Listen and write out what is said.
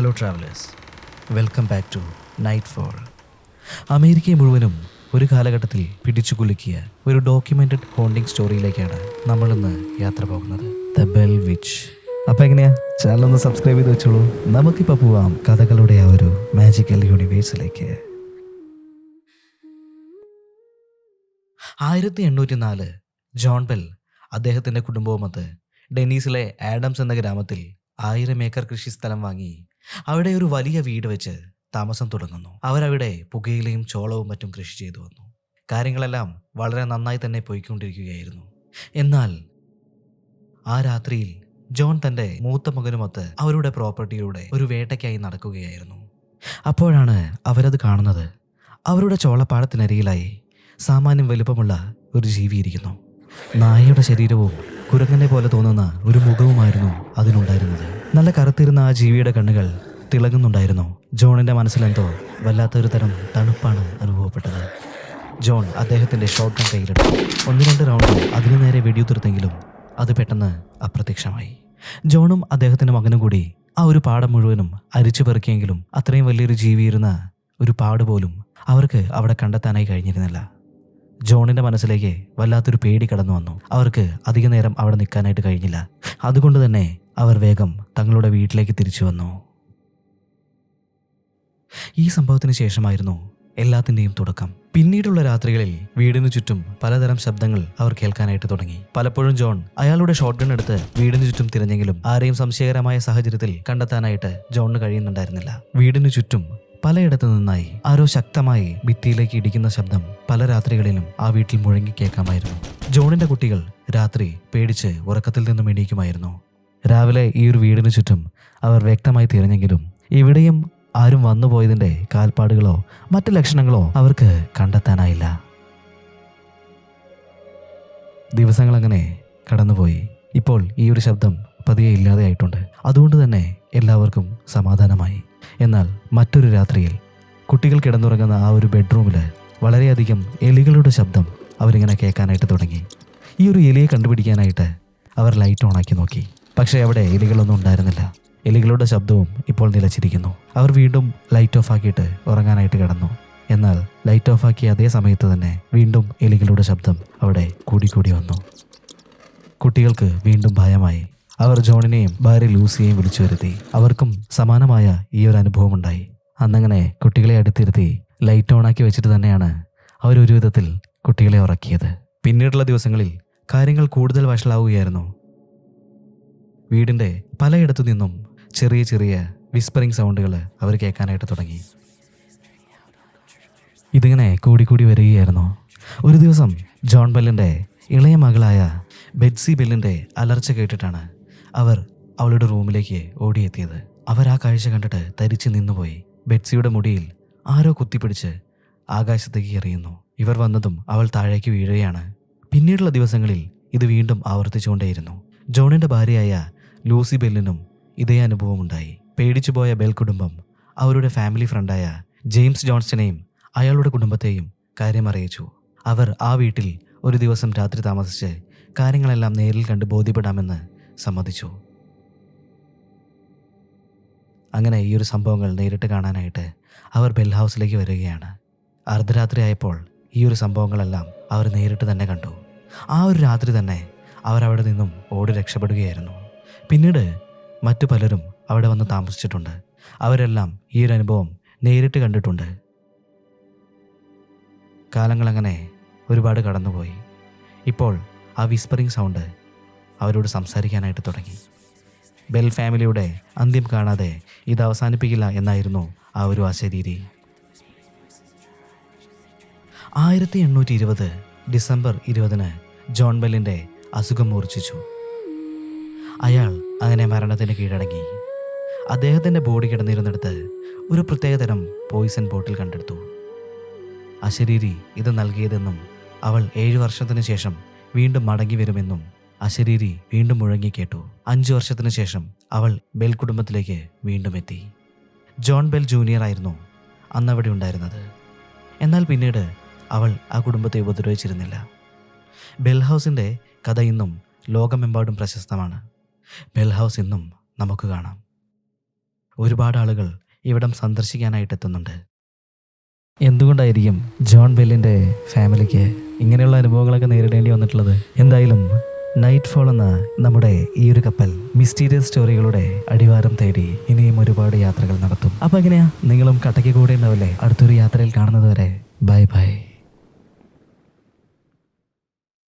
Hello travellers, welcome back to night fall. അമേരിക്കയെ മുഴുവനും ഒരു കാലഘട്ടത്തിൽ പിടിച്ചു കുലുക്കിയ ഒരു ഡോക്യുമെന്റഡ് ഹോണ്ടിങ് സ്റ്റോറിയിലേക്കാണ് നമ്മളിന്ന് യാത്ര പോകുന്നത്, ദ ബെൽ വിച്ച്. അപ്പം എങ്ങനെയാ, ചാനലൊന്ന് സബ്സ്ക്രൈബ് ചെയ്ത് വെച്ചോളൂ. നമുക്കിപ്പോൾ പോവാം കഥകളുടെ ആ ഒരു മാജിക്കൽ യൂണിവേഴ്സിലേക്ക്. 1804 ജോൺ ബെൽ അദ്ദേഹത്തിൻ്റെ കുടുംബവുമൊത്ത് ഡെന്നീസിലെ ആഡംസ് എന്ന ഗ്രാമത്തിൽ 1000 ഏക്കർ കൃഷിസ്ഥലം വാങ്ങി അവിടെ ഒരു വലിയ വീട് വെച്ച് താമസം തുടങ്ങുന്നു. അവരവിടെ പുകയിലയും ചോളവും മറ്റും കൃഷി ചെയ്തു വന്നു. കാര്യങ്ങളെല്ലാം വളരെ നന്നായി തന്നെ പോയിക്കൊണ്ടിരിക്കുകയായിരുന്നു. എന്നാൽ ആ രാത്രിയിൽ ജോൺ തൻ്റെ മൂത്ത മകനുമൊത്ത് അവരുടെ പ്രോപ്പർട്ടിയിലൂടെ ഒരു വേട്ടയ്ക്കായി നടക്കുകയായിരുന്നു. അപ്പോഴാണ് അവരത് കാണുന്നത്. അവരുടെ ചോളപ്പാടത്തിനരികിലായി സാമാന്യം വലുപ്പമുള്ള ഒരു ജീവി ഇരിക്കുന്നു. നായയുടെ ശരീരവും കുരങ്ങനെ പോലെ തോന്നുന്ന ഒരു മുഖവുമായിരുന്നു അതിനുണ്ടായിരുന്നത്. നല്ല കറുത്തിരുന്ന ആ ജീവിയുടെ കണ്ണുകൾ തിളങ്ങുന്നുണ്ടായിരുന്നു. ജോണിൻ്റെ മനസ്സിലെന്തോ വല്ലാത്തൊരു തരം തണുപ്പാണ് അനുഭവപ്പെട്ടത്. ജോൺ അദ്ദേഹത്തിൻ്റെ ഷോട്ട് ഗൺ കയ്യിലെടുത്തു. 1-2 റൗണ്ട് അതിനു നേരെ വെടിയുതിർത്തെങ്കിലും അത് പെട്ടെന്ന് അപ്രത്യക്ഷമായി. ജോണും അദ്ദേഹത്തിൻ്റെ മകനും കൂടി ആ ഒരു പാടം മുഴുവനും അരിച്ചു പെറുക്കിയെങ്കിലും അത്രയും വലിയൊരു ജീവിയിരുന്ന ഒരു പാട് പോലും അവർക്ക് അവിടെ കണ്ടെത്താനായി കഴിഞ്ഞിരുന്നില്ല. ജോണിൻ്റെ മനസ്സിലേക്ക് വല്ലാത്തൊരു പേടി കടന്നു വന്നു. അവർക്ക് അധിക നേരം അവിടെ നിൽക്കാനായിട്ട് കഴിഞ്ഞില്ല. അതുകൊണ്ട് തന്നെ അവർ വേഗം തങ്ങളുടെ വീട്ടിലേക്ക് തിരിച്ചു വന്നു. ഈ സംഭവത്തിന് ശേഷമായിരുന്നു എല്ലാത്തിൻ്റെയും തുടക്കം. പിന്നീടുള്ള രാത്രികളിൽ വീടിനു ചുറ്റും പലതരം ശബ്ദങ്ങൾ അവർ കേൾക്കാനായിട്ട് തുടങ്ങി. പലപ്പോഴും ജോൺ അയാളുടെ ഷോട്ട് ഗൺ എടുത്ത് വീടിനു ചുറ്റും തിരഞ്ഞെങ്കിലും ആരെയും സംശയകരമായ സാഹചര്യത്തിൽ കണ്ടെത്താനായിട്ട് ജോണിന് കഴിയുന്നുണ്ടായിരുന്നില്ല. വീടിനു ചുറ്റും പലയിടത്തു നിന്നായി ആരോ ശക്തമായി ഭിത്തിയിലേക്ക് ഇടിക്കുന്ന ശബ്ദം പല രാത്രികളിലും ആ വീട്ടിൽ മുഴങ്ങി കേൾക്കാമായിരുന്നു. ജോണിന്റെ കുട്ടികൾ രാത്രി പേടിച്ച് ഉറക്കത്തിൽ നിന്നും എണീക്കുമായിരുന്നു. രാവിലെ ഈ ഒരു വീടിനു ചുറ്റും അവർ വ്യക്തമായി തിരഞ്ഞെങ്കിലും എവിടെയും ആരും വന്നുപോയതിന്റെ കാൽപ്പാടുകളോ മറ്റു ലക്ഷണങ്ങളോ അവർക്ക് കണ്ടെത്താനായില്ല. ദിവസങ്ങളങ്ങനെ കടന്നുപോയി. ഇപ്പോൾ ഈ ഒരു ശബ്ദം പതിയെ ഇല്ലാതെയായിട്ടുണ്ട്. അതുകൊണ്ട് തന്നെ എല്ലാവർക്കും സമാധാനമായി. എന്നാൽ മറ്റൊരു രാത്രിയിൽ കുട്ടികൾ കിടന്നുറങ്ങുന്ന ആ ഒരു ബെഡ്റൂമിൽ വളരെയധികം എലികളുടെ ശബ്ദം അവരിങ്ങനെ കേൾക്കാനായിട്ട് തുടങ്ങി. ഈ ഒരു എലിയെ കണ്ടുപിടിക്കാനായിട്ട് അവർ ലൈറ്റ് ഓണാക്കി നോക്കി. പക്ഷേ അവിടെ എലികളൊന്നും ഉണ്ടായിരുന്നില്ല. എലികളുടെ ശബ്ദവും ഇപ്പോൾ നിലച്ചിരിക്കുന്നു. അവർ വീണ്ടും ലൈറ്റ് ഓഫ് ആക്കിയിട്ട് ഉറങ്ങാനായിട്ട് കിടന്നു. എന്നാൽ ലൈറ്റ് ഓഫ് ആക്കിയ അതേ സമയത്ത് തന്നെ വീണ്ടും എലികളുടെ ശബ്ദം അവിടെ കൂടിക്കൂടി വന്നു. കുട്ടികൾക്ക് വീണ്ടും ഭയമായി. അവർ ജോണിനെയും ഭാര്യ ലൂസിയെയും വിളിച്ചു വരുത്തി. അവർക്കും സമാനമായ ഈ ഒരു അനുഭവം ഉണ്ടായി. അന്നങ്ങനെ കുട്ടികളെ അടുത്തിരുത്തി ലൈറ്റ് ഓണാക്കി വെച്ചിട്ട് തന്നെയാണ് അവരൊരു വിധത്തിൽ കുട്ടികളെ ഉറക്കിയത്. പിന്നീടുള്ള ദിവസങ്ങളിൽ കാര്യങ്ങൾ കൂടുതൽ വഷളാവുകയായിരുന്നു. വീടിൻ്റെ പലയിടത്തു നിന്നും ചെറിയ ചെറിയ വിസ്പറിംഗ് സൗണ്ടുകൾ അവർ കേൾക്കാനായിട്ട് തുടങ്ങി. ഇതിങ്ങനെ കൂടിക്കൂടി വരികയായിരുന്നു. ഒരു ദിവസം ജോൺ ബെല്ലിൻ്റെ ഇളയ മകളായ ബെറ്റ്സി ബെല്ലിൻ്റെ അലർച്ച കേട്ടിട്ടാണ് അവർ അവളുടെ റൂമിലേക്ക് ഓടിയെത്തിയത്. അവർ ആ കാഴ്ച കണ്ടിട്ട് തരിച്ചു നിന്നുപോയി. ബെറ്റ്സിയുടെ മുടിയിൽ ആരോ കുത്തിപ്പിടിച്ച് ആകാശത്തേക്ക് എറിയുന്നു. ഇവർ വന്നതും അവൾ താഴേക്ക് വീഴുകയാണ്. പിന്നീടുള്ള ദിവസങ്ങളിൽ ഇത് വീണ്ടും ആവർത്തിച്ചുകൊണ്ടേയിരുന്നു. ജോണിൻ്റെ ഭാര്യയായ ലൂസി ബെല്ലിനും ഇതേ അനുഭവമുണ്ടായി. പേടിച്ചുപോയ ബെൽ കുടുംബം അവരുടെ ഫാമിലി ഫ്രണ്ടായ ജെയിംസ് ജോൺസ്റ്റനെയും അയാളുടെ കുടുംബത്തെയും കാര്യമറിയിച്ചു. അവർ ആ വീട്ടിൽ ഒരു ദിവസം രാത്രി താമസിച്ച് കാര്യങ്ങളെല്ലാം നേരിൽ കണ്ട് ബോധ്യപ്പെടാമെന്ന് സമ്മതിച്ചു. അങ്ങനെ ഈ ഒരു സംഭവങ്ങൾ നേരിട്ട് കാണാനായിട്ട് അവർ ബെൽ ഹൗസിലേക്ക് വരികയാണ്. അർദ്ധരാത്രി ആയപ്പോൾ ഈ ഒരു സംഭവങ്ങളെല്ലാം അവർ നേരിട്ട് തന്നെ കണ്ടു. ആ ഒരു രാത്രി തന്നെ അവർ അവിടെ നിന്നും ഓടി രക്ഷപ്പെടുകയായിരുന്നു. പിന്നീട് മറ്റു പലരും അവിടെ വന്ന് താമസിച്ചിട്ടുണ്ട്. അവരെല്ലാം ഈ ഒരു അനുഭവം നേരിട്ട് കണ്ടിട്ടുണ്ട്. കാലങ്ങളങ്ങനെ ഒരുപാട് കടന്നുപോയി. ഇപ്പോൾ ആ വിസ്പറിംഗ് സൗണ്ട് അവരോട് സംസാരിക്കാനായിട്ട് തുടങ്ങി. ബെൽ ഫാമിലിയുടെ അന്ത്യം കാണാതെ ഇത് അവസാനിപ്പിക്കില്ല എന്നായിരുന്നു ആ ഒരു അശരീരി. 1820 ഡിസംബർ 20 ജോൺ ബെല്ലിൻ്റെ അസുഖം മൂർച്ഛിച്ചു. അയാൾ അങ്ങനെ മരണത്തിന് കീഴടങ്ങി. അദ്ദേഹത്തിൻ്റെ ബോഡി കിടന്നിരുന്നിടത്ത് ഒരു പ്രത്യേകതരം പോയിസൺ ബോട്ടിൽ കണ്ടെടുത്തു. അശരീരി ഇത് നൽകിയതെന്നും അവൾ 7 വർഷത്തിന് ശേഷം വീണ്ടും മടങ്ങി വരുമെന്നും അശരീരി വീണ്ടും മുഴങ്ങിക്കേട്ടു. 5 വർഷത്തിന് ശേഷം അവൾ ബെൽ കുടുംബത്തിലേക്ക് വീണ്ടും എത്തി. ജോൺ ബെൽ ജൂനിയർ ആയിരുന്നു അന്നവിടെ ഉണ്ടായിരുന്നത്. എന്നാൽ പിന്നീട് അവൾ ആ കുടുംബത്തെ ഉപദ്രവിച്ചിരുന്നില്ല. ബെൽ ഹൗസിൻ്റെ കഥ ഇന്നും ലോകമെമ്പാടും പ്രശസ്തമാണ്. ബെൽ ഹൗസ് ഇന്നും നമുക്ക് കാണാം. ഒരുപാട് ആളുകൾ ഇവിടം സന്ദർശിക്കാനായിട്ട് എത്തുന്നുണ്ട്. എന്തുകൊണ്ടായിരിക്കും ജോൺ ബെല്ലിൻ്റെ ഫാമിലിക്ക് ഇങ്ങനെയുള്ള അനുഭവങ്ങളൊക്കെ നേരിടേണ്ടി വന്നിട്ടുള്ളത്? എന്തായാലും നൈറ്റ് ഫോൾ എന്ന നമ്മുടെ ഈ ഒരു കപ്പൽ മിസ്റ്റീരിയസ് സ്റ്റോറികളുടെ അടിവാരം തേടി ഇനിയും ഒരുപാട് യാത്രകൾ നടത്തും. അപ്പോൾ എങ്ങനെയാ, നിങ്ങളും കട്ടയ്ക്ക് കൂടെ ഉണ്ടാവില്ലേ? അടുത്തൊരു യാത്രയിൽ കാണുന്നത് വരെ ബൈ ബൈ.